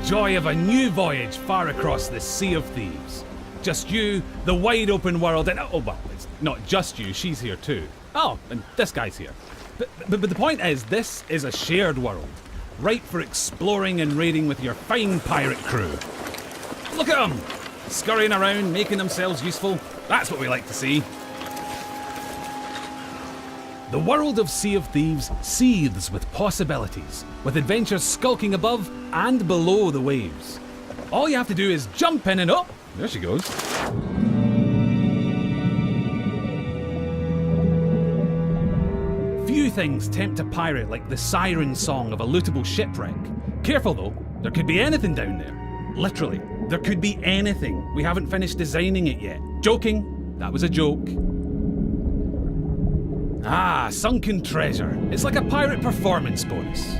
joy of a new voyage far across the Sea of Thieves. Just you, the wide open world, and oh well, it's not just you, she's here too. Oh, and this guy's here. But the point is, this is a shared world, ripe for exploring and raiding with your fine pirate crew. Look at them! Scurrying around, making themselves useful. That's what we like to see. The world of Sea of Thieves seethes with possibilities, with adventures skulking above and below the waves. All you have to do is jump in and oh, there she goes. Few things tempt a pirate like the siren song of a lootable shipwreck. Careful though, there could be anything down there. Literally, there could be anything. We haven't finished designing it yet. Joking, that was a joke. Ah, sunken treasure. It's like a pirate performance bonus.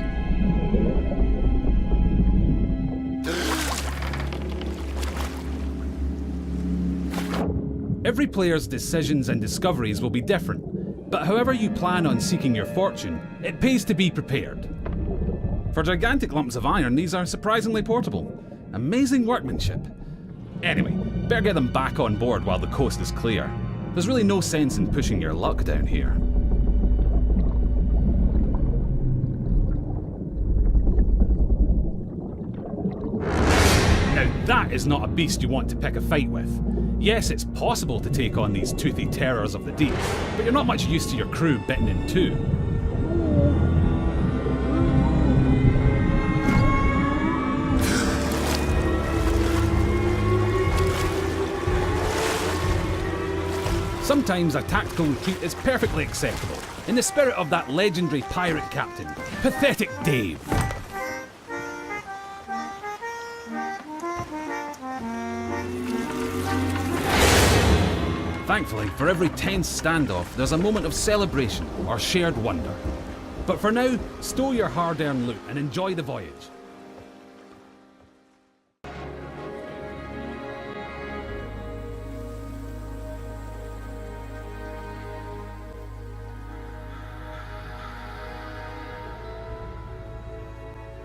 Every player's decisions and discoveries will be different, but however you plan on seeking your fortune, it pays to be prepared. For gigantic lumps of iron, these are surprisingly portable. Amazing workmanship. Anyway, better get them back on board while the coast is clear. There's really no sense in pushing your luck down here. Now that is not a beast you want to pick a fight with. Yes, it's possible to take on these toothy terrors of the deep, but you're not much used to your crew bitten in two. Sometimes a tactical retreat is perfectly acceptable, in the spirit of that legendary pirate captain, Pathetic Dave. Thankfully, for every tense standoff, there's a moment of celebration or shared wonder. But for now, stow your hard-earned loot and enjoy the voyage.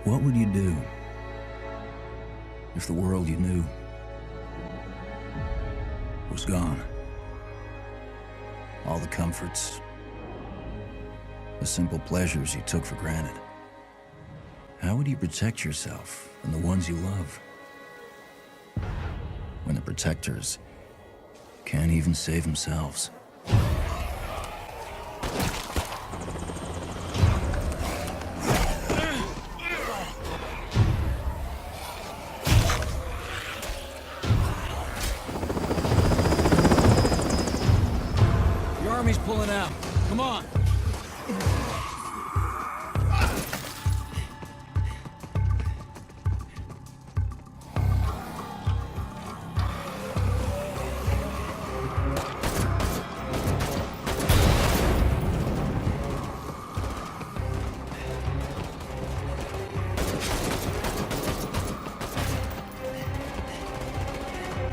What would you do if the world you knew was gone? All the comforts, the simple pleasures you took for granted. How would you protect yourself and the ones you love when the protectors can't even save themselves? Pulling out. Come on.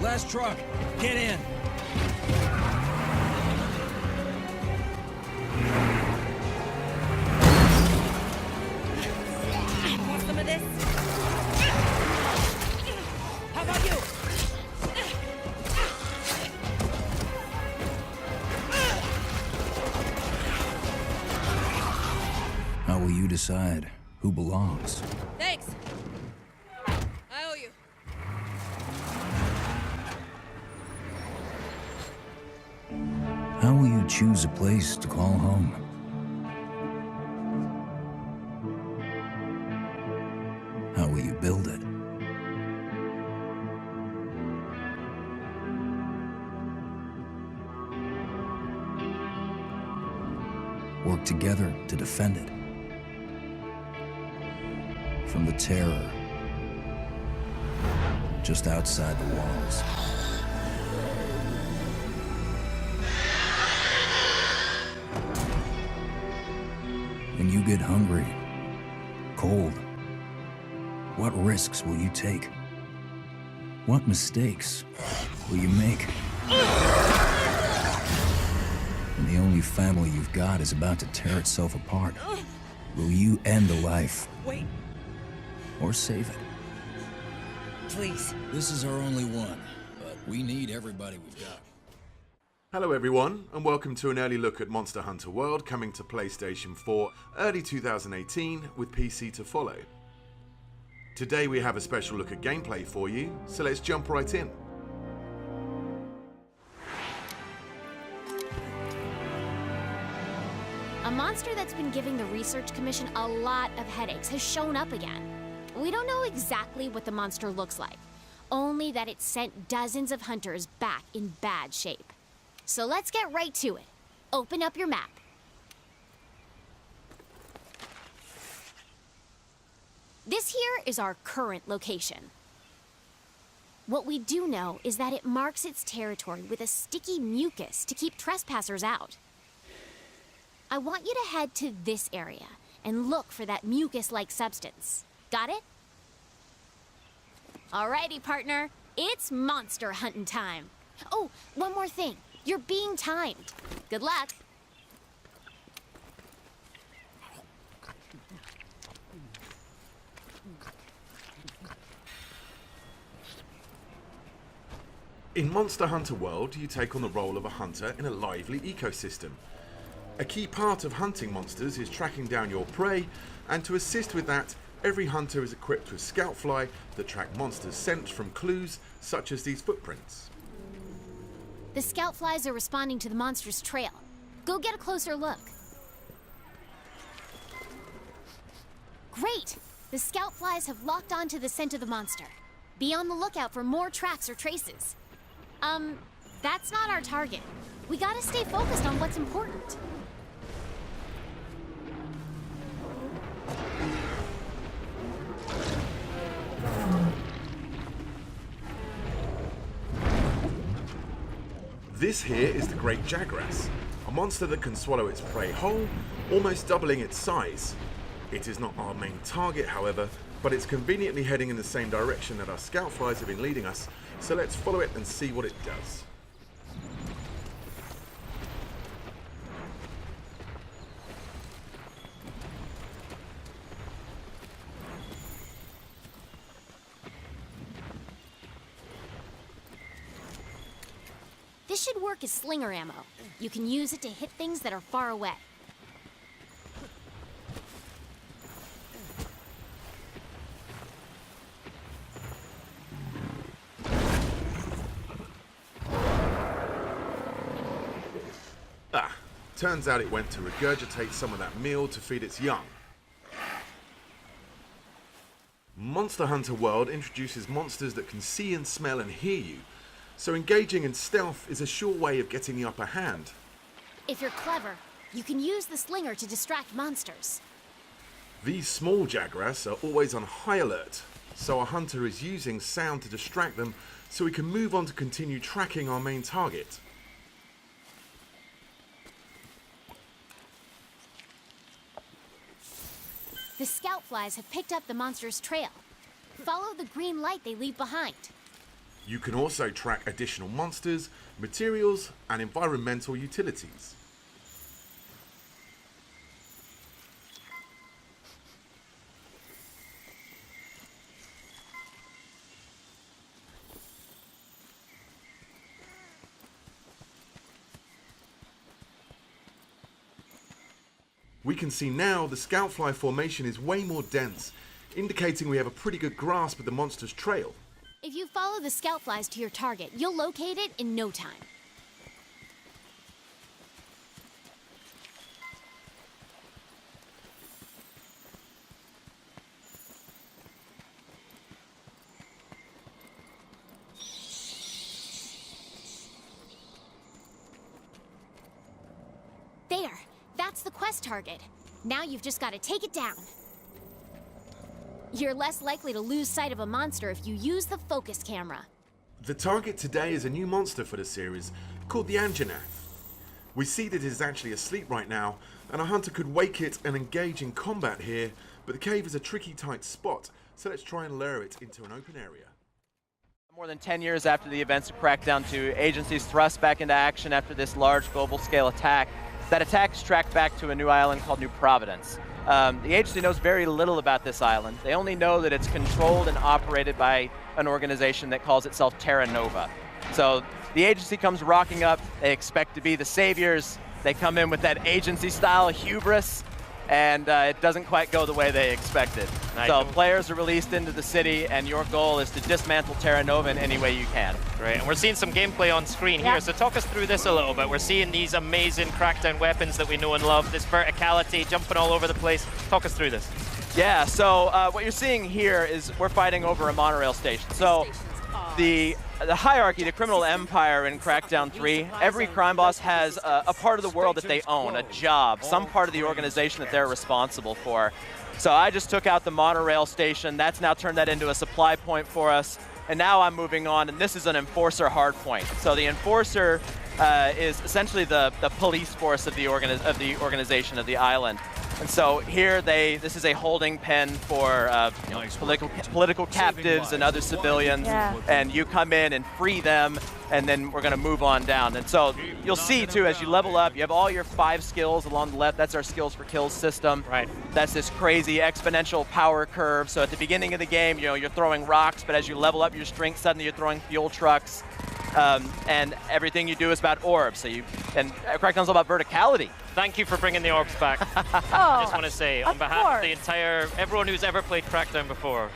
Last truck. Get in. Decide who belongs. Thanks. I owe you. How will you choose a place to call home? How will you build it? Work together to defend it. From the terror just outside the walls. When you get hungry, cold, what risks will you take? What mistakes will you make? When the only family you've got is about to tear itself apart, will you end a life? Wait. Or save it? please. This is our only one, but we need everybody we've got. Hello everyone, and welcome to an early look at Monster Hunter World, coming to PlayStation 4 early 2018 with PC to follow. Today we have a special look at gameplay for you, so let's jump right in. A monster that's been giving the Research Commission a lot of headaches has shown up again. We don't know exactly what the monster looks like, only that it sent dozens of hunters back in bad shape. So let's get right to it. Open up your map. This here is our current location. What we do know is that it marks its territory with a sticky mucus to keep trespassers out. I want you to head to this area and look for that mucus-like substance. Got it? Alrighty, partner. It's monster hunting time. Oh, one more thing. You're being timed. Good luck. In Monster Hunter World, you take on the role of a hunter in a lively ecosystem. A key part of hunting monsters is tracking down your prey, and to assist with that, every hunter is equipped with scout fly that track monsters' scent from clues such as these footprints. The scout flies are responding to the monster's trail. Go get a closer look. Great! The scout flies have locked onto the scent of the monster. Be on the lookout for more tracks or traces. That's not our target. We gotta stay focused on what's important. This here is the Great Jagras, a monster that can swallow its prey whole, almost doubling its size. It is not our main target, however, but it's conveniently heading in the same direction that our scout flies have been leading us, so let's follow it and see what it does. This should work as slinger ammo. You can use it to hit things that are far away. Turns out it went to regurgitate some of that meal to feed its young. Monster Hunter World introduces monsters that can see and smell and hear you, so engaging in stealth is a sure way of getting the upper hand. If you're clever, you can use the slinger to distract monsters. These small Jagras are always on high alert, so a hunter is using sound to distract them so we can move on to continue tracking our main target. The scout flies have picked up the monster's trail. Follow the green light they leave behind. You can also track additional monsters, materials, and environmental utilities. We can see now the scoutfly formation is way more dense, indicating we have a pretty good grasp of the monster's trail. If you follow the scout flies to your target, you'll locate it in no time. There, that's the quest target. Now you've just got to take it down. You're less likely to lose sight of a monster if you use the focus camera. The target today is a new monster for the series, called the Anjanath. We see that it is actually asleep right now, and a hunter could wake it and engage in combat here, but the cave is a tricky tight spot, so let's try and lure it into an open area. More than 10 years after the events of Crackdown 2, agencies thrust back into action after this large global-scale attack. That attack is tracked back to a new island called New Providence. The agency knows very little about this island. They only know that it's controlled and operated by an organization that calls itself Terra Nova. So the agency comes rocking up, they expect to be the saviors, they come in with that agency-style hubris, and it doesn't quite go the way they expected. So players are released into the city, and your goal is to dismantle Terra Nova in any way you can. Great, and we're seeing some gameplay on screen here, so talk us through this a little bit. We're seeing these amazing Crackdown weapons that we know and love, this verticality, jumping all over the place. Talk us through this. Yeah, so what you're seeing here is we're fighting over a monorail station. So the hierarchy, the criminal empire in Crackdown 3, every crime boss has a part of the world that they own, a job, some part of the organization that they're responsible for. So I just took out the monorail station. That's now turned that into a supply point for us. And now I'm moving on, and this is an enforcer hardpoint. So the enforcer is essentially the police force of the organization of the island. And so here this is a holding pen for political captives and other civilians, and you come in and free them, and then we're going to move on down. And so you'll see too, as you level up, you have all your 5 skills along the left. That's our skills for kills system. Right. That's this crazy exponential power curve. So at the beginning of the game, you're throwing rocks, but as you level up your strength, suddenly you're throwing fuel trucks. And everything you do is about orbs. And Crackdown's all about verticality. Thank you for bringing the orbs back. I just want to say, on behalf of everyone who's ever played Crackdown before,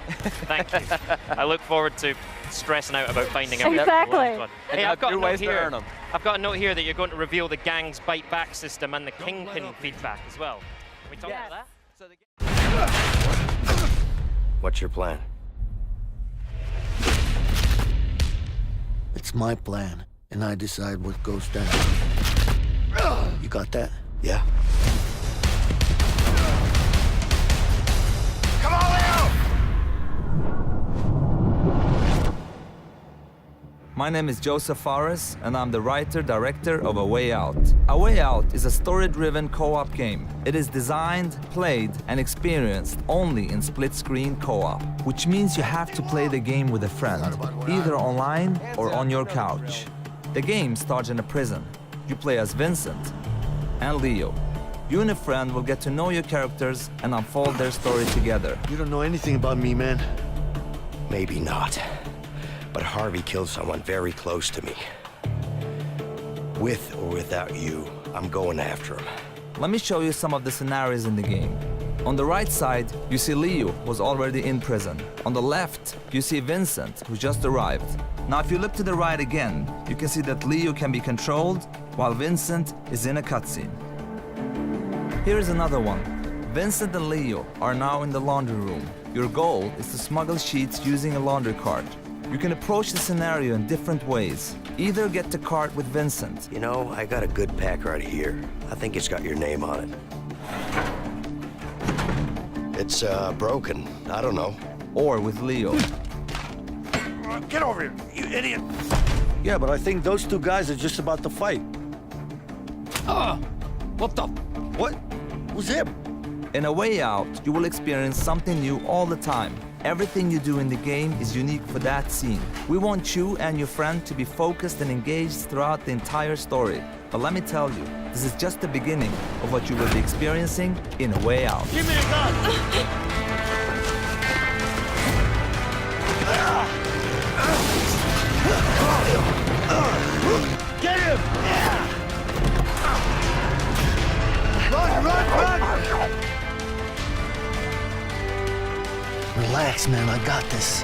thank you. I look forward to stressing out about finding out. Exactly. Hey, I've got a note here. I've got a note here that you're going to reveal the gang's bite back system and the kingpin feedback as well. Can we talk about that? What's your plan? It's my plan, and I decide what goes down. You got that? Yeah. Come on, Leo! My name is Joseph Fares, and I'm the writer-director of A Way Out. A Way Out is a story-driven co-op game. It is designed, played, and experienced only in split-screen co-op, which means you have to play the game with a friend, either online or on your couch. The game starts in a prison. You play as Vincent and Leo. You and a friend will get to know your characters and unfold their story together. You don't know anything about me, man. Maybe not. But Harvey killed someone very close to me. With or without you, I'm going after him. Let me show you some of the scenarios in the game. On the right side, you see Leo, who's already in prison. On the left, you see Vincent, who just arrived. Now, if you look to the right again, you can see that Leo can be controlled, while Vincent is in a cutscene. Here is another one. Vincent and Leo are now in the laundry room. Your goal is to smuggle sheets using a laundry cart. You can approach the scenario in different ways. Either get the cart with Vincent. You know, I got a good pack right here. I think it's got your name on it. It's broken. I don't know. Or with Leo. Get over here, you idiot! Yeah, but I think those two guys are just about to fight. What the? What? Who's him? In A Way Out, you will experience something new all the time. Everything you do in the game is unique for that scene. We want you and your friend to be focused and engaged throughout the entire story. But let me tell you, this is just the beginning of what you will be experiencing in A Way Out. Give me a gun! Get him! Run! Relax, man, I got this.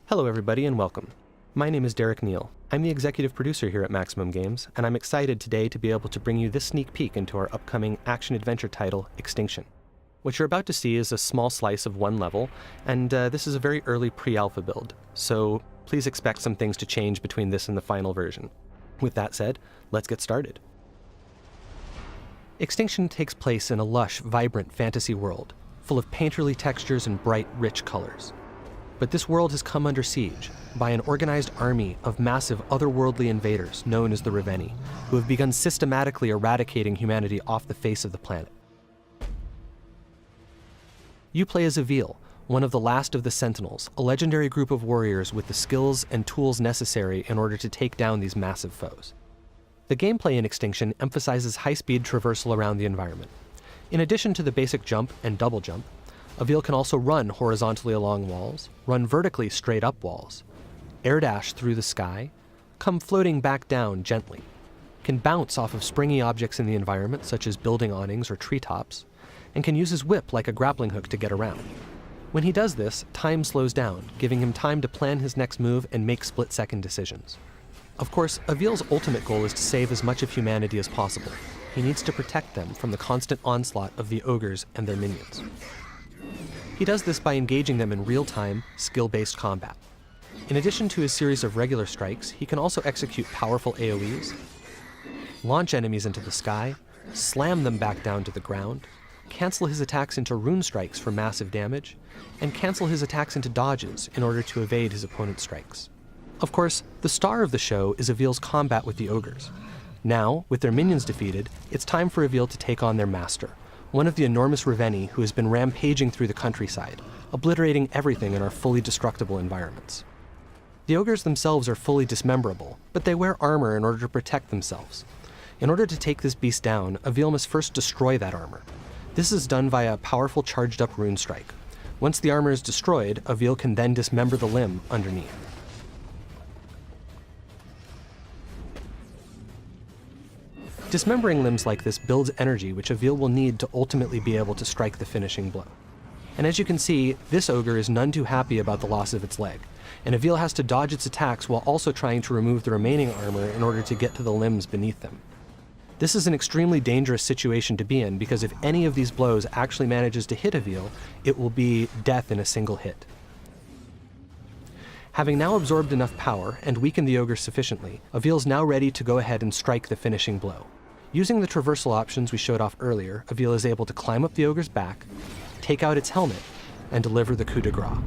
Hello everybody and welcome. My name is Derek Neal. I'm the executive producer here at Maximum Games, and I'm excited today to be able to bring you this sneak peek into our upcoming action-adventure title, Extinction. What you're about to see is a small slice of one level, and this is a very early pre-alpha build, so please expect some things to change between this and the final version. With that said, let's get started. Extinction takes place in a lush, vibrant fantasy world, full of painterly textures and bright, rich colors. But this world has come under siege by an organized army of massive otherworldly invaders known as the Reveni, who have begun systematically eradicating humanity off the face of the planet. You play as Avil, one of the last of the Sentinels, a legendary group of warriors with the skills and tools necessary in order to take down these massive foes. The gameplay in Extinction emphasizes high-speed traversal around the environment. In addition to the basic jump and double jump, Avil can also run horizontally along walls, run vertically straight up walls, air dash through the sky, come floating back down gently, can bounce off of springy objects in the environment such as building awnings or treetops, and can use his whip like a grappling hook to get around. When he does this, time slows down, giving him time to plan his next move and make split-second decisions. Of course, Avil's ultimate goal is to save as much of humanity as possible. He needs to protect them from the constant onslaught of the ogres and their minions. He does this by engaging them in real-time, skill-based combat. In addition to his series of regular strikes, he can also execute powerful AoEs, launch enemies into the sky, slam them back down to the ground, cancel his attacks into rune strikes for massive damage, and cancel his attacks into dodges in order to evade his opponent's strikes. Of course, the star of the show is Avil's combat with the ogres. Now, with their minions defeated, it's time for Avil to take on their master, one of the enormous Reveni who has been rampaging through the countryside, obliterating everything in our fully destructible environments. The ogres themselves are fully dismemberable, but they wear armor in order to protect themselves. In order to take this beast down, Avil must first destroy that armor. This is done via a powerful charged-up rune strike. Once the armor is destroyed, Avil can then dismember the limb underneath. Dismembering limbs like this builds energy which Avil will need to ultimately be able to strike the finishing blow. And as you can see, this ogre is none too happy about the loss of its leg, and Avil has to dodge its attacks while also trying to remove the remaining armor in order to get to the limbs beneath them. This is an extremely dangerous situation to be in because if any of these blows actually manages to hit Avil, it will be death in a single hit. Having now absorbed enough power and weakened the ogre sufficiently, Avil is now ready to go ahead and strike the finishing blow. Using the traversal options we showed off earlier, Avil is able to climb up the ogre's back, take out its helmet, and deliver the coup de grace.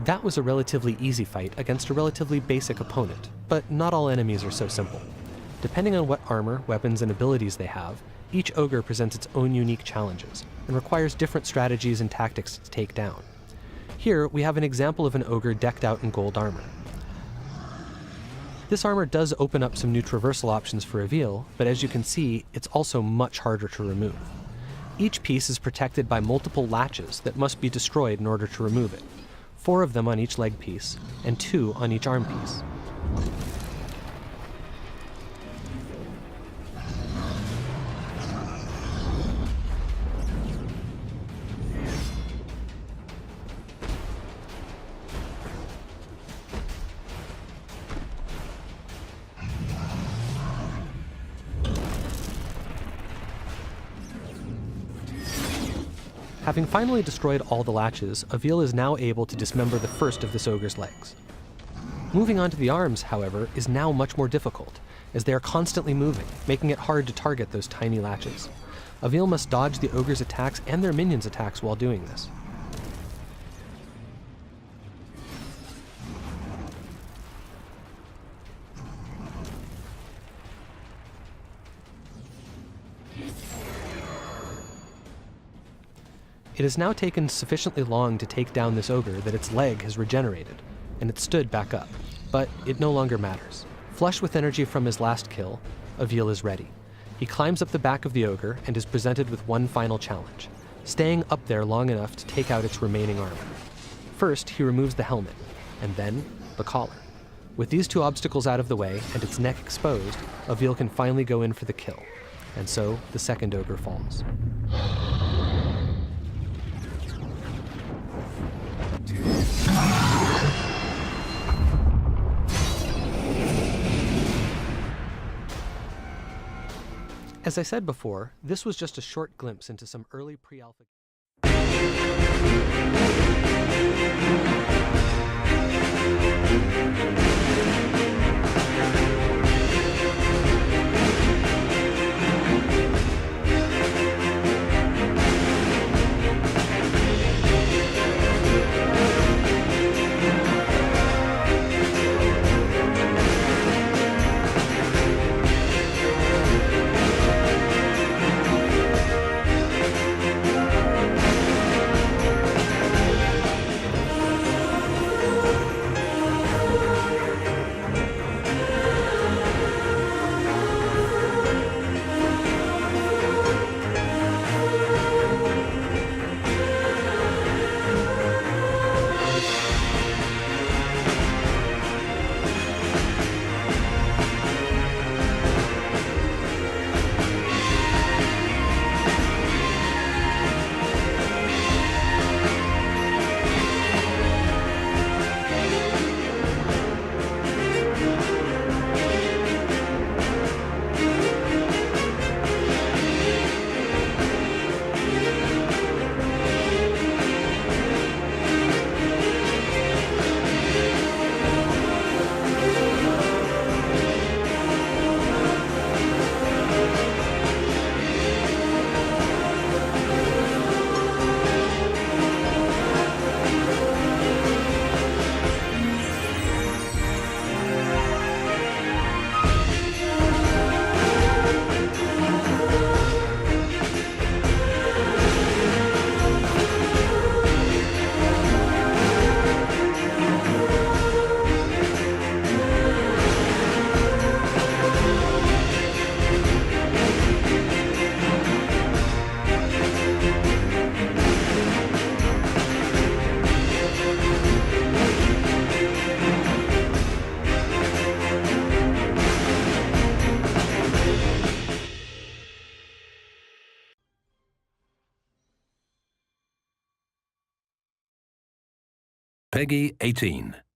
That was a relatively easy fight against a relatively basic opponent, but not all enemies are so simple. Depending on what armor, weapons, and abilities they have, each ogre presents its own unique challenges, and requires different strategies and tactics to take down. Here, we have an example of an ogre decked out in gold armor. This armor does open up some new traversal options for Avil, but as you can see, it's also much harder to remove. Each piece is protected by multiple latches that must be destroyed in order to remove it. 4 of them on each leg piece, and 2 on each arm piece. Having finally destroyed all the latches, Avil is now able to dismember the first of this ogre's legs. Moving on to the arms, however, is now much more difficult, as they are constantly moving, making it hard to target those tiny latches. Avil must dodge the ogre's attacks and their minions' attacks while doing this. It has now taken sufficiently long to take down this ogre that its leg has regenerated, and it stood back up, but it no longer matters. Flush with energy from his last kill, Avil is ready. He climbs up the back of the ogre and is presented with one final challenge, staying up there long enough to take out its remaining armor. First, he removes the helmet, and then the collar. With these 2 obstacles out of the way and its neck exposed, Avil can finally go in for the kill, and so the second ogre falls. As I said before, this was just a short glimpse into some early pre-alpha. Peggy 18.